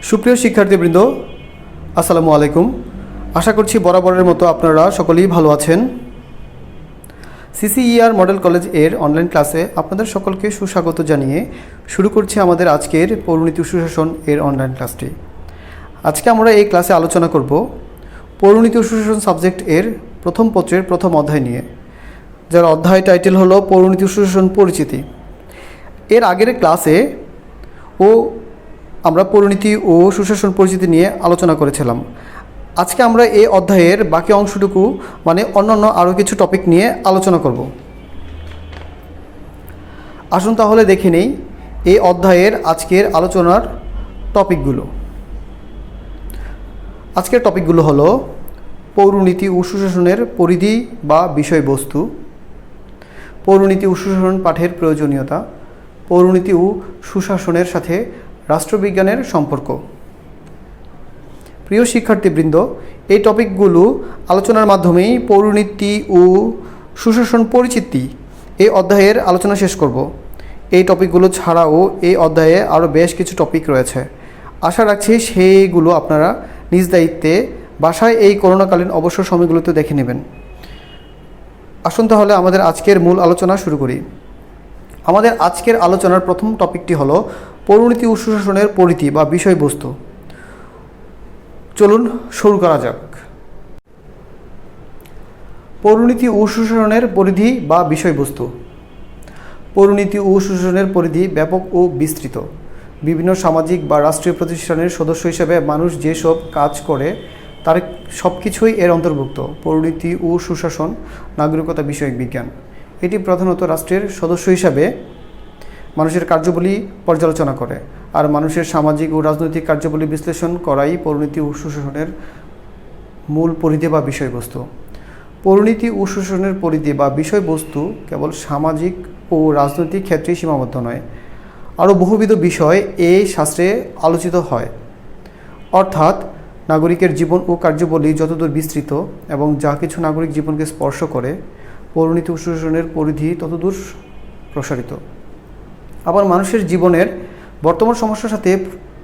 সুপ্রিয় শিক্ষার্থীবৃন্দ, আসসালামু আলাইকুম। আশা করছি বরাবরের মতো আপনারা সকলেই ভালো আছেন। সিসিইআর মডেল কলেজ এর অনলাইন ক্লাসে আপনাদের সকলকে সুস্বাগত জানিয়ে শুরু করছি আমাদের আজকের পৌরনীতি ও সুশাসন এর অনলাইন ক্লাসটি। আজকে আমরা এই ক্লাসে আলোচনা করব পৌরনীতি ও সুশাসন সাবজেক্ট এর প্রথম পত্রের প্রথম অধ্যায় নিয়ে, যার অধ্যায় টাইটেল হলো পৌরনীতি ও সুশাসন পরিচিতি। এর আগের ক্লাসে আমরা পৌরনীতি ও সুশাসন পরিচিতি নিয়ে আলোচনা করেছিলাম। আজকে আমরা এই অধ্যায়ের বাকি অংশটুকু মানে অন্যান্য আরও কিছু টপিক নিয়ে আলোচনা করব। আসুন তাহলে দেখে নেই এই অধ্যায়ের আজকের আলোচনার টপিকগুলো। আজকের টপিকগুলো হলো পৌরনীতি ও সুশাসনের পরিধি বা বিষয়বস্তু, পৌরনীতি ও সুশাসন পাঠের প্রয়োজনীয়তা, পৌরনীতি ও সুশাসনের সাথে রাষ্ট্রবিজ্ঞানের সম্পর্ক। প্রিয় শিক্ষার্থীবৃন্দ, এই টপিকগুলো আলোচনার মাধ্যমেই পৌরনীতি ও সুশাসন পরিচিতি এই অধ্যায়ের আলোচনা শেষ করব। এই টপিকগুলো ছাড়াও এই অধ্যায়ে আরও বেশ কিছু টপিক রয়েছে। আশা রাখছি সেইগুলো আপনারা নিজ দায়িত্বে বাসায় এই করোনাকালীন অবসর সময়গুলোতে দেখে নেবেন। আসুন তাহলে আমাদের আজকের মূল আলোচনা শুরু করি। আমাদের আজকের আলোচনার প্রথম টপিকটি হলো পৌরনীতি ও সুশাসনের পরিধি বা বিষয়বস্তু। চলুন শুরু করা যাক। পৌরনীতি ও সুশাসনের পরিধি বা বিষয়বস্তু। পৌরনীতি ও সুশাসনের পরিধি ব্যাপক ও বিস্তৃত। বিভিন্ন সামাজিক বা রাষ্ট্রীয় প্রতিষ্ঠানের সদস্য হিসেবে মানুষ যেসব কাজ করে তার সব কিছুই এর অন্তর্ভুক্ত। পৌরনীতি ও সুশাসন নাগরিকতা বিষয়ক বিজ্ঞান। এটি প্রধানত রাষ্ট্রের সদস্য হিসাবে মানুষের কার্যাবলী পর্যালোচনা করে, আর মানুষের সামাজিক ও রাজনৈতিক কার্যাবলী বিশ্লেষণ করাই পৌরনীতি ও সুশাসনের মূল পরিধি বা বিষয়বস্তু। পৌরনীতি ও সুশাসনের পরিধি বা বিষয়বস্তু কেবল সামাজিক ও রাজনৈতিক ক্ষেত্রেই সীমাবদ্ধ নয়, আরও বহুবিধ বিষয় এই শাস্ত্রে আলোচিত হয়। অর্থাৎ নাগরিকের জীবন ও কার্যাবলী যতদূর বিস্তৃত এবং যা কিছু নাগরিক জীবনকে স্পর্শ করে, পৌরনীতি ও সুশাসনের পরিধি ততদূর প্রসারিত। আবার মানুষের জীবনের বর্তমান সমস্যার সাথে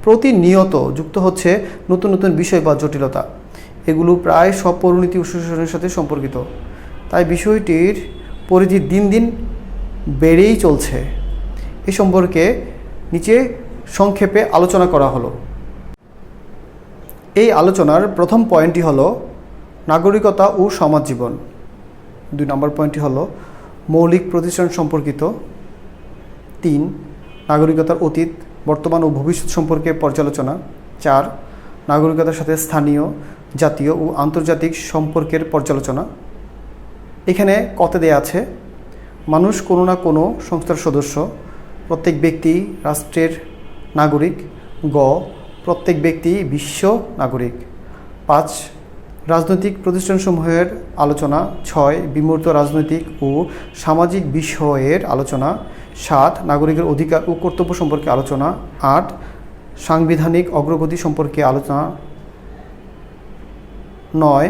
প্রতিনিয়ত যুক্ত হচ্ছে নতুন নতুন বিষয় বা জটিলতা। এগুলো প্রায় সব পৌরনীতি ও সুশাসনের সাথে সম্পর্কিত। তাই বিষয়টির পরিধি দিন দিন বেড়েই চলছে। এ সম্পর্কে নিচে সংক্ষেপে আলোচনা করা হলো। এই আলোচনার প্রথম পয়েন্টটি হলো নাগরিকতা ও সমাজ জীবন। 2 নম্বর পয়েন্টটি হলো মৌলিক প্রতিষ্ঠান সম্পর্কিত। 3 নাগরিকতার অতীত, বর্তমান ও ভবিষ্যৎ সম্পর্কে পর্যালোচনা। 4 নাগরিকতার সাথে স্থানীয়, জাতীয় ও আন্তর্জাতিক সম্পর্কের পর্যালোচনা। এখানে কতে দেয়া আছে মানুষ কোনো না কোনো সংস্থার সদস্য, প্রত্যেক ব্যক্তি রাষ্ট্রের নাগরিক, গ প্রত্যেক ব্যক্তি বিশ্ব নাগরিক। 5 রাজনৈতিক প্রতিষ্ঠানসমূহের আলোচনা। 6 বিমূর্ত রাজনৈতিক ও সামাজিক বিষয়ের আলোচনা। 7 নাগরিকের অধিকার ও কর্তব্য সম্পর্কে আলোচনা। 8 সাংবিধানিক অগ্রগতি সম্পর্কে আলোচনা। 9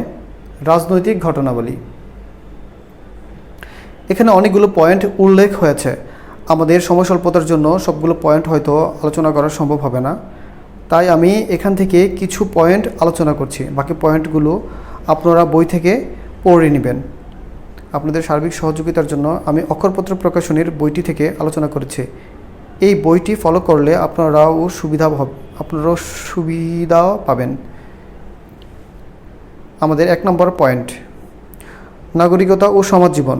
রাজনৈতিক ঘটনাবলী। এখানে অনেকগুলো পয়েন্ট উল্লেখ হয়েছে। আমাদের সময় স্বল্পতার জন্য সবগুলো পয়েন্ট হয়তো আলোচনা করা সম্ভব হবে না, তাই আমি এখান থেকে কিছু পয়েন্ট আলোচনা করছি। বাকি পয়েন্টগুলো আপনারা বই থেকে পড়ে নেবেন। আপনাদের সার্বিক সহযোগিতার জন্য আমি অক্ষরপত্র প্রকাশনীর বইটি থেকে আলোচনা করেছি। এই বইটি ফলো করলে আপনারাও সুবিধা পাবেন। আমাদের 1 নম্বর পয়েন্ট নাগরিকতা ও সমাজ জীবন।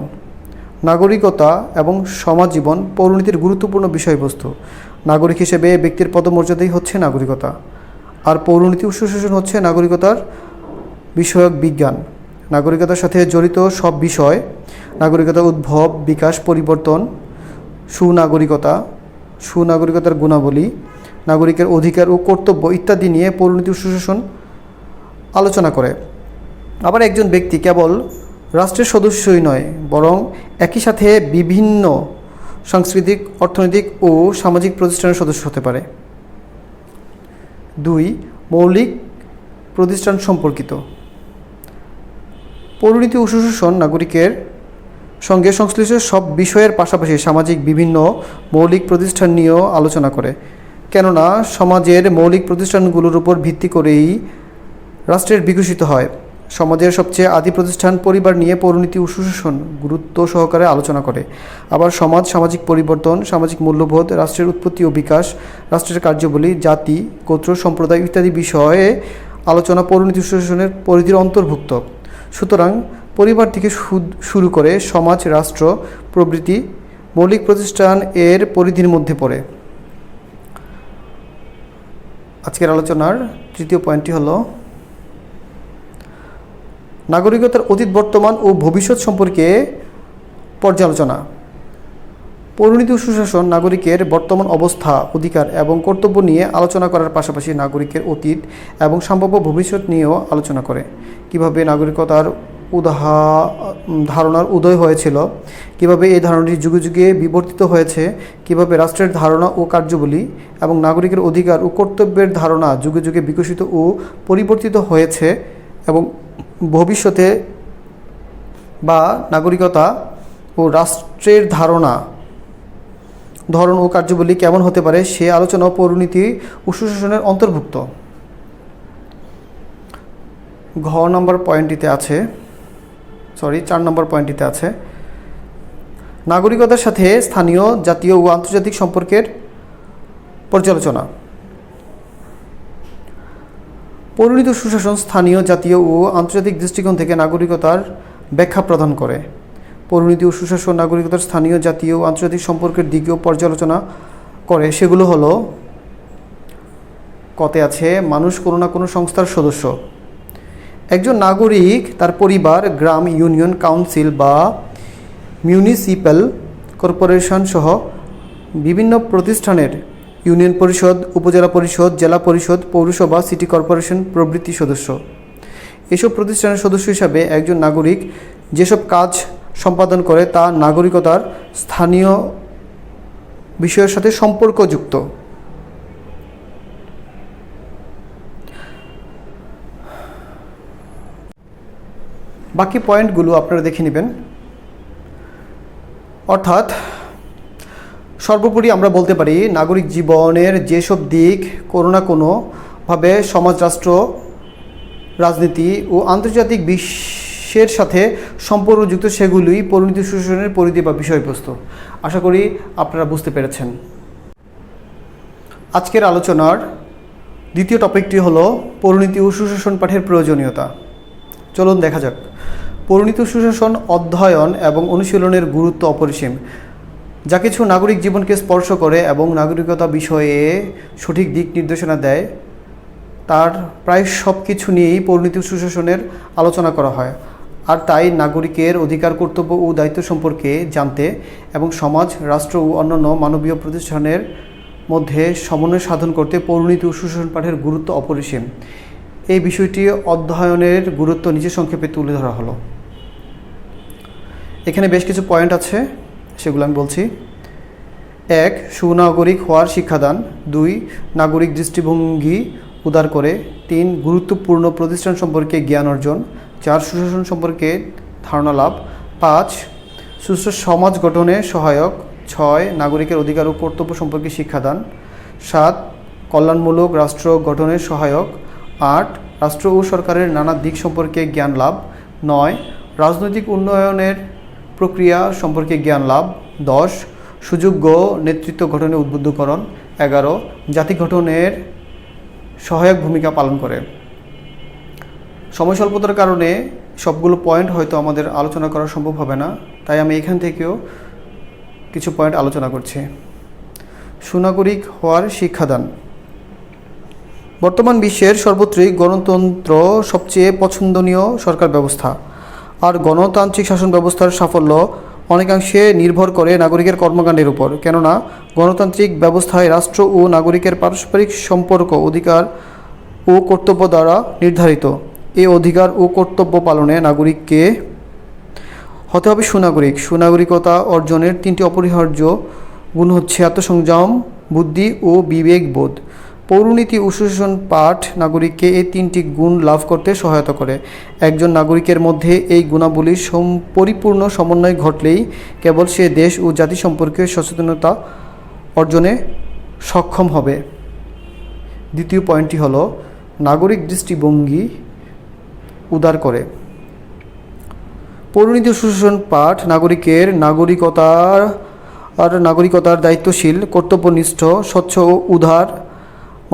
নাগরিকতা এবং সমাজ জীবন পৌরনীতির গুরুত্বপূর্ণ বিষয়বস্তু। নাগরিক হিসেবে ব্যক্তির পদমর্যাদাই হচ্ছে নাগরিকতা, আর পৌরনীতি ও সুশাসন হচ্ছে নাগরিকতার বিষয়ক বিজ্ঞান। নাগরিকতার সাথে জড়িত সব বিষয়, নাগরিকতার উদ্ভব, বিকাশ, পরিবর্তন, সুনাগরিকতার গুণাবলী, নাগরিকের অধিকার ও কর্তব্য ইত্যাদি নিয়ে পৌরনীতি ও সুশাসন আলোচনা করে। আবার একজন ব্যক্তি কেবল রাষ্ট্রের সদস্যই নয়, বরং একই সাথে বিভিন্ন সাংস্কৃতিক, অর্থনৈতিক ও সামাজিক প্রতিষ্ঠানের সদস্য হতে পারে। 2 মৌলিক প্রতিষ্ঠান সম্পর্কিত। পৌরনীতি ও সুশাসন নাগরিকের সঙ্গে সংশ্লিষ্ট সব বিষয়ের পাশাপাশি সামাজিক বিভিন্ন মৌলিক প্রতিষ্ঠান নিয়েও আলোচনা করে, কেননা সমাজের মৌলিক প্রতিষ্ঠানগুলোর উপর ভিত্তি করেই রাষ্ট্রের বিকশিত হয়। সমাজের সবচেয়ে আদি প্রতিষ্ঠান পরিবার নিয়ে পরিণতি ও সুশাসন গুরুত্ব সহকারে আলোচনা করে। আবার সমাজ, সামাজিক পরিবর্তন, সামাজিক মূল্যবোধ, রাষ্ট্রের উৎপত্তি ও বিকাশ, রাষ্ট্রের কার্যাবলী, জাতি, গোত্র, সম্প্রদায় ইত্যাদি বিষয়ে আলোচনা পরিণতি ও সুশাসনের পরিধির অন্তর্ভুক্ত। সুতরাং পরিবার থেকে শুরু করে সমাজ, রাষ্ট্র প্রভৃতি মৌলিক প্রতিষ্ঠান এর পরিধির মধ্যে পড়ে। আজকের আলোচনার তৃতীয় পয়েন্টটি হলো নাগরিকতার অতীত, বর্তমান ও ভবিষ্যৎ সম্পর্কে পর্যালোচনা। পরিণতি ও সুশাসন নাগরিকের বর্তমান অবস্থা, অধিকার এবং কর্তব্য নিয়ে আলোচনা করার পাশাপাশি নাগরিকের অতীত এবং সম্ভাব্য ভবিষ্যৎ নিয়েও আলোচনা করে। কিভাবে নাগরিকতার ধারণার উদয় হয়েছিল, কিভাবে এই ধারণাটি যুগে যুগে বিবর্তিত হয়েছে, কিভাবে রাষ্ট্রের ধারণা ও কার্যাবলী এবং নাগরিকের অধিকার ও কর্তব্যের ধারণা যুগে যুগে বিকশিত ও পরিবর্তিত হয়েছে এবং ভবিষ্যতে বা নাগরিকতা ও রাষ্ট্রের ধরন ও কার্যাবলী কেমন হতে পারে সে আলোচনা পরিণতি ও সুশাসনের অন্তর্ভুক্ত। 4 নম্বর পয়েন্টটিতে আছে নাগরিকতার সাথে স্থানীয়, জাতীয় ও আন্তর্জাতিক সম্পর্কের পর্যালোচনা। পরিণতি ও সুশাসন স্থানীয়, জাতীয় ও আন্তর্জাতিক দৃষ্টিকোণ থেকে নাগরিকতার ব্যাখ্যা প্রদান করে। পরিণতি ও সুশাসন নাগরিকতার স্থানীয়, জাতীয় ও আন্তর্জাতিক সম্পর্কের দিকেও পর্যালোচনা করে। সেগুলো হলো: কতে আছে মানুষ কোনো না কোনো সংস্থার সদস্য। একজন নাগরিক তার পরিবার, গ্রাম, ইউনিয়ন, কাউন্সিল বা মিউনিসিপ্যাল কর্পোরেশন সহ বিভিন্ন প্রতিষ্ঠানের ইউনিয়ন পরিষদ, উপজেলা পরিষদ, জেলা পরিষদ, পৌরসভা, সিটি কর্পোরেশন প্রভৃতি সদস্য। এসব প্রতিষ্ঠানের সদস্য হিসাবে একজন নাগরিক যেসব কাজ সম্পাদন করে তা নাগরিকতার স্থানীয় বিষয়ের সাথে সম্পর্কযুক্ত। বাকি পয়েন্টগুলো আপনারা দেখে নেবেন। অর্থাৎ সর্বোপরি আমরা বলতে পারি নাগরিক জীবনের যেসব দিক কোনো না কোনোভাবে সমাজ, রাষ্ট্র, রাজনীতি ও আন্তর্জাতিক বিশ্বের সাথে সম্পর্কযুক্ত সেগুলোই পরিণতি সুশাসনের পরিধি বা বিষয়বস্তু। আশা করি আপনারা বুঝতে পেরেছেন। আজকের আলোচনার দ্বিতীয় টপিকটি হলো পরিণতি ও সুশাসন পাঠের প্রয়োজনীয়তা। চলুন দেখা যাক। পরিণতি ও সুশাসন অধ্যয়ন এবং অনুশীলনের গুরুত্ব অপরিসীম। যা কিছু নাগরিক জীবনকে স্পর্শ করে এবং নাগরিকতা বিষয়ে সঠিক দিক নির্দেশনা দেয়, তার প্রায় সব কিছু নিয়েই পরিণতি ও সুশাসনের আলোচনা করা হয়। আর তাই নাগরিকের অধিকার, কর্তব্য ও দায়িত্ব সম্পর্কে জানতে এবং সমাজ, রাষ্ট্র ও অন্যান্য মানবীয় প্রতিষ্ঠানের মধ্যে সমন্বয় সাধন করতে পরিণতি ও সুশাসন পাঠের গুরুত্ব অপরিসীম। এই বিষয়টি অধ্যয়নের গুরুত্ব নিচে সংক্ষেপে তুলে ধরা হলো। এখানে বেশ কিছু পয়েন্ট আছে, সেগুলো আমি বলছি। 1. সুনাগরিক হওয়ার শিক্ষাদান। 2. নাগরিক দৃষ্টিভঙ্গি উদার করে। 3. গুরুত্বপূর্ণ প্রতিষ্ঠান সম্পর্কে জ্ঞান অর্জন। 4. সুশাসন সম্পর্কে ধারণা লাভ। 5. সুস্থ সমাজ গঠনে সহায়ক। 6. নাগরিকের অধিকার ও কর্তব্য সম্পর্কে শিক্ষাদান। 7. কল্যাণমূলক রাষ্ট্র গঠনের সহায়ক। 8. রাষ্ট্র ও সরকারের নানা দিক সম্পর্কে জ্ঞান লাভ। 9. রাজনৈতিক উন্নয়নের প্রক্রিয়া সম্পর্কে জ্ঞান লাভ। 10. সুযোগ্য নেতৃত্ব গঠনে উদ্বুদ্ধকরণ। 11. জাতি গঠনের সহায়ক ভূমিকা পালন করে। সময় স্বল্পতার কারণে সবগুলো পয়েন্ট হয়তো আমাদের আলোচনা করা সম্ভব হবে না, তাই আমি এখান থেকেও কিছু পয়েন্ট আলোচনা করছি। সুনাগরিক হওয়ার শিক্ষাদান। বর্তমান বিশ্বের সর্বত্রই গণতন্ত্র সবচেয়ে পছন্দনীয় সরকার ব্যবস্থা। আর গণতান্ত্রিক শাসন ব্যবস্থার সাফল্য অনেকাংশে নির্ভর করে নাগরিকের কর্মকাণ্ডের উপর। কেননা গণতান্ত্রিক ব্যবস্থায় রাষ্ট্র ও নাগরিকের পারস্পরিক সম্পর্ক অধিকার ও কর্তব্য দ্বারা নির্ধারিত। এই অধিকার ও কর্তব্য পালনে নাগরিককে হতে হবে সুনাগরিক। সুনাগরিকতা অর্জনের 3টি অপরিহার্য গুণ হচ্ছে আত্মসংযম, বুদ্ধি ও বিবেকবোধ। পৌরনীতি ও সুশাসন পাঠ নাগরিককে এই 3টি গুণ লাভ করতে সহায়তা করে। একজন নাগরিকের মধ্যে এই গুণাবলীর পরিপূর্ণ সমন্বয় ঘটলেই কেবল সে দেশ ও জাতি সম্পর্কে সচেতনতা অর্জনে সক্ষম হবে। দ্বিতীয় পয়েন্টটি হলো নাগরিক দৃষ্টিভঙ্গি উদার করে। পৌরনীতি ও সুশাসন পাঠ নাগরিকের নাগরিকতার দায়িত্বশীল, কর্তব্যনিষ্ঠ, স্বচ্ছ ও উদার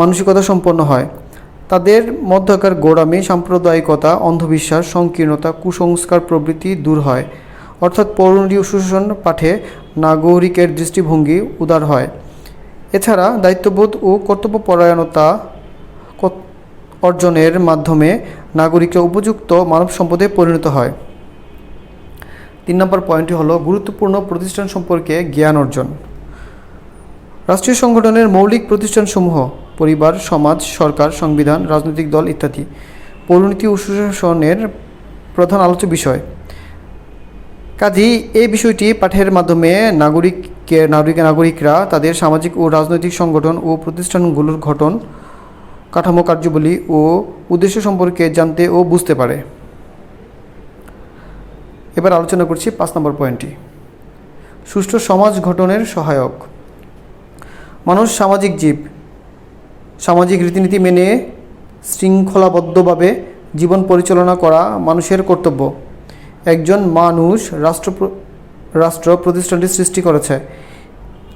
মানসিকতা সম্পন্ন হয়। তাদের মধ্যকার গোঁড়ামি, সাম্প্রদায়িকতা, অন্ধবিশ্বাস, সংকীর্ণতা, কুসংস্কার প্রভৃতি দূর হয়। অর্থাৎ পৌরনীতি ও সুশাসন পাঠে নাগরিকের দৃষ্টিভঙ্গি উদার হয়। এছাড়া দায়িত্ববোধ ও কর্তব্যপরায়ণতা অর্জনের মাধ্যমে নাগরিকরা উপযুক্ত মানব সম্পদে পরিণত হয়। 3 নম্বর পয়েন্টটি হলো গুরুত্বপূর্ণ প্রতিষ্ঠান সম্পর্কে জ্ঞান অর্জন। রাষ্ট্রীয় সংগঠনের মৌলিক প্রতিষ্ঠানসমূহ পরিবার, সমাজ, সরকার, সংবিধান, রাজনৈতিক দল ইত্যাদি পৌরনীতি ও সুশাসনের প্রধান আলোচ্য বিষয়। কাজেই এই বিষয়টি পাঠের মাধ্যমে নাগরিকরা তাদের সামাজিক ও রাজনৈতিক সংগঠন ও প্রতিষ্ঠানগুলোর গঠন, কাঠামো, কার্যাবলী ও উদ্দেশ্য সম্পর্কে জানতে ও বুঝতে পারে। এবার আলোচনা করছি 5 নম্বর পয়েন্টটি, সুষ্ঠু সমাজ গঠনের সহায়ক। মানুষ সামাজিক জীব। সামাজিক রীতিনীতি মেনে শৃঙ্খলাবদ্ধভাবে জীবন পরিচালনা করা মানুষের কর্তব্য। একজন মানুষ রাষ্ট্র প্রতিষ্ঠানটি সৃষ্টি করেছে,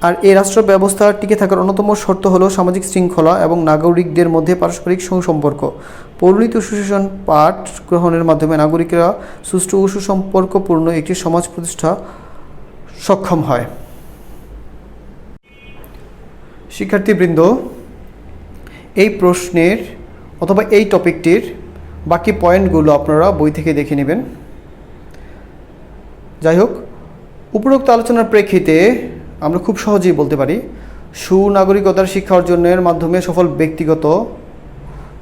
আর এই রাষ্ট্র ব্যবস্থা টিকে থাকার অন্যতম শর্ত হলো সামাজিক শৃঙ্খলা এবং নাগরিকদের মধ্যে পারস্পরিক সুসম্পর্ক। পৌরনীতি ও সুশাসন পাঠ গ্রহণের মাধ্যমে নাগরিকরা সুষ্ঠু ও সুসম্পর্কপূর্ণ একটি সমাজ প্রতিষ্ঠা সক্ষম হয়। শিক্ষার্থীবৃন্দ, এই প্রশ্নের অথবা এই টপিকটির বাকি পয়েন্টগুলো আপনারা বই থেকে দেখে নেবেন। যাই হোক, উপরোক্ত আলোচনার প্রেক্ষিতে আমরা খুব সহজেই বলতে পারি, সুনাগরিকতার শিক্ষা অর্জনের মাধ্যমে সফল ব্যক্তিগত,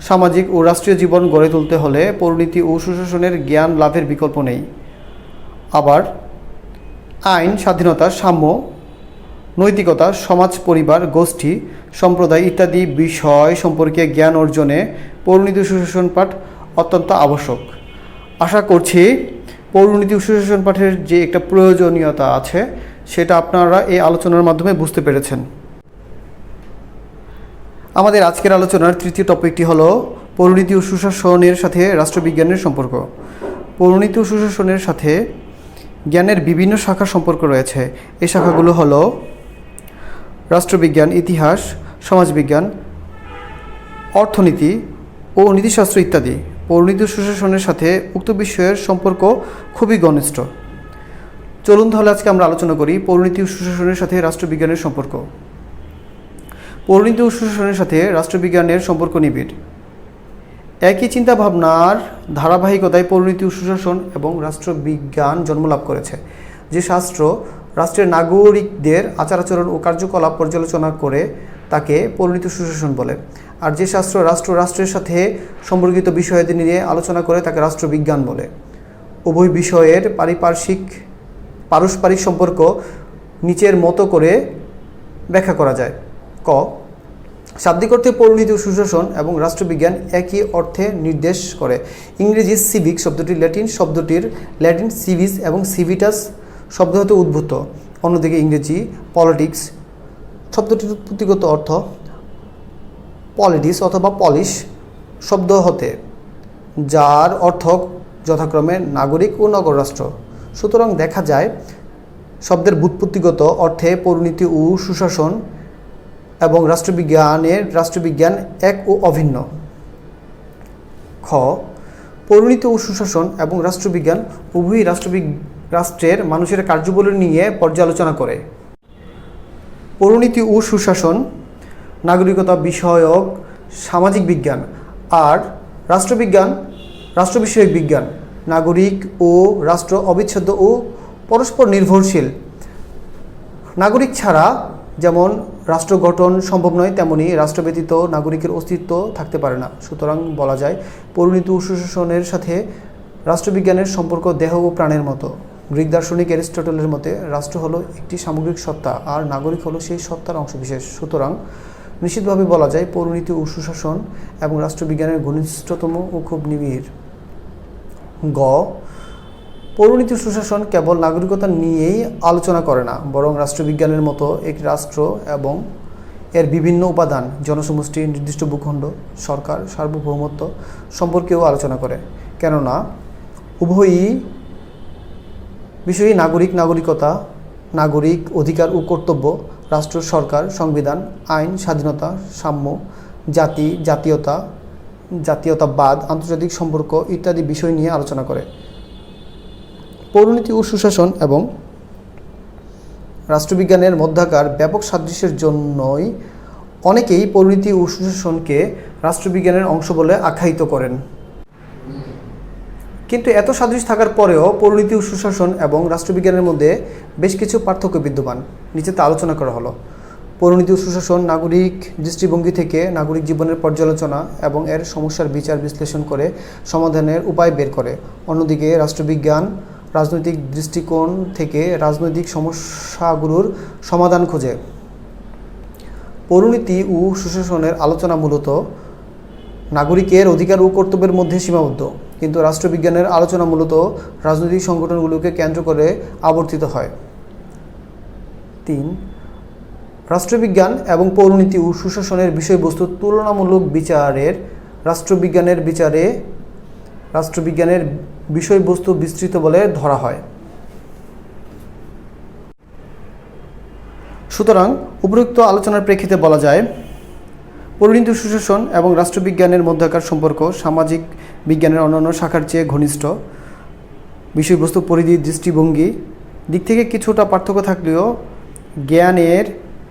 সামাজিক ও রাষ্ট্রীয় জীবন গড়ে তুলতে হলে পৌরনীতি ও সুশাসনের জ্ঞান লাভের বিকল্প নেই। আবার আইন, স্বাধীনতা, সাম্য, নৈতিকতা, সমাজ, পরিবার, গোষ্ঠী, সম্প্রদায় ইত্যাদি বিষয় সম্পর্কে জ্ঞান অর্জনে পৌরনীতি ও সুশাসন পাঠ অত্যন্ত আবশ্যক। আশা করছি পৌরনীতি ও সুশাসন পাঠের যে একটা প্রয়োজনীয়তা আছে সেটা আপনারা এই আলোচনার মাধ্যমে বুঝতে পেরেছেন। আমাদের আজকের আলোচনার তৃতীয় টপিকটি হলো পৌরনীতি ও সুশাসনের সাথে রাষ্ট্রবিজ্ঞানের সম্পর্ক। পৌরনীতি ও সুশাসনের সাথে জ্ঞানের বিভিন্ন শাখার সম্পর্ক রয়েছে। এই শাখাগুলো হলো রাষ্ট্রবিজ্ঞান, ইতিহাস, সমাজবিজ্ঞান, অর্থনীতি ও নীতিশাস্ত্র ইত্যাদি। পৌরনীতি ও সুশাসনের সাথে উক্ত বিষয়ের সম্পর্ক খুবই ঘনিষ্ঠ। চলুন তাহলে আজকে আমরা আলোচনা করি পৌরনীতি ও সুশাসনের সাথে রাষ্ট্রবিজ্ঞানের সম্পর্ক। পৌরনীতি ও সুশাসনের সাথে রাষ্ট্রবিজ্ঞানের সম্পর্ক নিবিড়। একই চিন্তাভাবনার ধারাবাহিকতায় পৌরনীতি ও সুশাসন এবং রাষ্ট্রবিজ্ঞান জন্মলাভ করেছে। যে শাস্ত্র রাষ্ট্রের নাগরিকদের আচার আচরণ ও কার্যকলাপ পর্যালোচনা করে তাকে পৌরনীতি ও সুশাসন বলে, আর যে শাস্ত্র রাষ্ট্রের সাথে সম্পর্কিত বিষয়াদি নিয়ে আলোচনা করে তাকে রাষ্ট্রবিজ্ঞান বলে। উভয় বিষয়ের পারস্পরিক সম্পর্ক নিচের মতো করে ব্যাখ্যা করা যায়। ক, শাব্দিক অর্থে পৌরনীতি ও সুশাসন এবং রাষ্ট্রবিজ্ঞান একই অর্থে নির্দেশ করে। ইংরেজি সিভিক শব্দটি ল্যাটিন সিভিস এবং সিভিটাস শব্দ হতে উদ্ভূত। অন্যদিকে ইংরেজি পলিটিক্স শব্দটির উৎপত্তিগত অর্থ পলিটিস অথবা পলিশ শব্দ হতে, যার অর্থ যথাক্রমে নাগরিক ও নগর রাষ্ট্র। সুতরাং দেখা যায় শব্দের ব্যুৎপত্তিগত অর্থে পৌরনীতি ও সুশাসন এবং রাষ্ট্রবিজ্ঞান এক ও অভিন্ন। খ, পৌরনীতি ও সুশাসন এবং রাষ্ট্রবিজ্ঞান উভয়ই রাষ্ট্রের মানুষের কার্যাবলী নিয়ে পর্যালোচনা করে। পৌরনীতি ও সুশাসন নাগরিকতা বিষয়ক সামাজিক বিজ্ঞান, আর রাষ্ট্রবিজ্ঞান রাষ্ট্র বিষয়ক বিজ্ঞান। নাগরিক ও রাষ্ট্র অবিচ্ছেদ্য ও পরস্পর নির্ভরশীল। নাগরিক ছাড়া যেমন রাষ্ট্র গঠন সম্ভব নয়, তেমনি রাষ্ট্র ব্যতীত নাগরিকের অস্তিত্ব থাকতে পারে না। সুতরাং বলা যায় পৌরনীতি ও সুশাসনের সাথে রাষ্ট্রবিজ্ঞানের সম্পর্ক দেহ ও প্রাণের মতো। গ্রিক দার্শনিক অ্যারিস্টটলের মতে রাষ্ট্র হলো একটি সামগ্রিক সত্তা, আর নাগরিক হলো সেই সত্তার অংশবিশেষ। সুতরাং নিশ্চিতভাবে বলা যায় পৌরনীতি ও সুশাসন এবং রাষ্ট্রবিজ্ঞানের ঘনিষ্ঠতম ও খুব নিবিড়। গ, পৌরনীতি ও সুশাসন কেবল নাগরিকতা নিয়েই আলোচনা করে না, বরং রাষ্ট্রবিজ্ঞানের মতো একটি রাষ্ট্র এবং এর বিভিন্ন উপাদান, জনসমষ্টি, নির্দিষ্ট ভূখণ্ড, সরকার, সার্বভৌমত্ব সম্পর্কেও আলোচনা করে। কেননা উভয়ই বিষয়ই নাগরিকতা, নাগরিক অধিকার ও কর্তব্য, রাষ্ট্র, সরকার, সংবিধান, আইন, স্বাধীনতা, সাম্য, জাতি, জাতীয়তাবাদ, আন্তর্জাতিক সম্পর্ক ইত্যাদি বিষয় নিয়ে আলোচনা করে। পৌরনীতি ও সুশাসন এবং রাষ্ট্রবিজ্ঞানের মধ্যকার ব্যাপক সাদৃশ্যের জন্যই অনেকেই পৌরনীতি ও সুশাসনকে রাষ্ট্রবিজ্ঞানের অংশ বলে আখ্যায়িত করেন। কিন্তু এত সাদৃশ্য থাকার পরেও পৌরনীতি ও সুশাসন এবং রাষ্ট্রবিজ্ঞানের মধ্যে বেশ কিছু পার্থক্য বিদ্যমান, নিচে তা আলোচনা করা হলো। পৌরনীতি ও সুশাসন নাগরিক দৃষ্টিভঙ্গি থেকে নাগরিক জীবনের পর্যালোচনা এবং এর সমস্যার বিচার বিশ্লেষণ করে সমাধানের উপায় বের করে। অন্যদিকে রাষ্ট্রবিজ্ঞান রাজনৈতিক দৃষ্টিকোণ থেকে রাজনৈতিক সমস্যাগুলোর সমাধান খোঁজে। পৌরনীতি ও সুশাসনের আলোচনা মূলত নাগরিকের অধিকার ও কর্তব্যের মধ্যে সীমাবদ্ধ, কিন্তু রাষ্ট্রবিজ্ঞানের আলোচনা মূলত রাজনৈতিক সংগঠনগুলোকে কেন্দ্র করে আবর্তিত হয়। 3. রাষ্ট্রবিজ্ঞান এবং পৌরনীতি ও সুশাসনের বিষয়বস্তু তুলনামূলক বিচারের রাষ্ট্রবিজ্ঞানের বিষয়বস্তু বিস্তৃত বলে ধরা হয়। সুতরাং উপরোক্ত আলোচনার প্রেক্ষিতে বলা যায়, পৌরনীতি সুশাসন এবং রাষ্ট্রবিজ্ঞানের মধ্যকার সম্পর্ক সামাজিক বিজ্ঞানের অন্যান্য শাখার চেয়ে ঘনিষ্ঠ। বিষয়বস্তু, পরিধি, দৃষ্টিভঙ্গি দিক থেকে কিছুটা পার্থক্য থাকলেও জ্ঞানের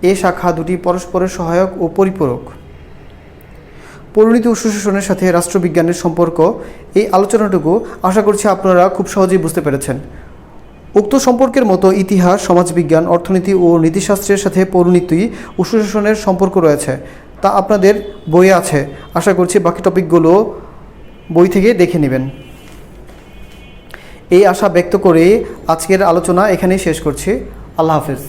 এ শাখা দুটি পরস্পরের সহায়ক ও পরিপূরক। পৌরনীতি ও সুশাসনের সাথে রাষ্ট্রবিজ্ঞানের সম্পর্ক, এই আলোচনাটুকু আশা করছি আপনারা খুব সহজেই বুঝতে পেরেছেন। উক্ত সম্পর্কের মতো ইতিহাস, সমাজবিজ্ঞান, অর্থনীতি ও নীতিশাস্ত্রের সাথে পৌরনীতি ও সুশাসনের সম্পর্ক রয়েছে, তা আপনাদের বইয়ে আছে। আশা করছি বাকি টপিকগুলো বই থেকে দেখে নেবেন। এই আশা ব্যক্ত করে আজকের আলোচনা এখানেই শেষ করছি। আল্লাহ হাফেজ।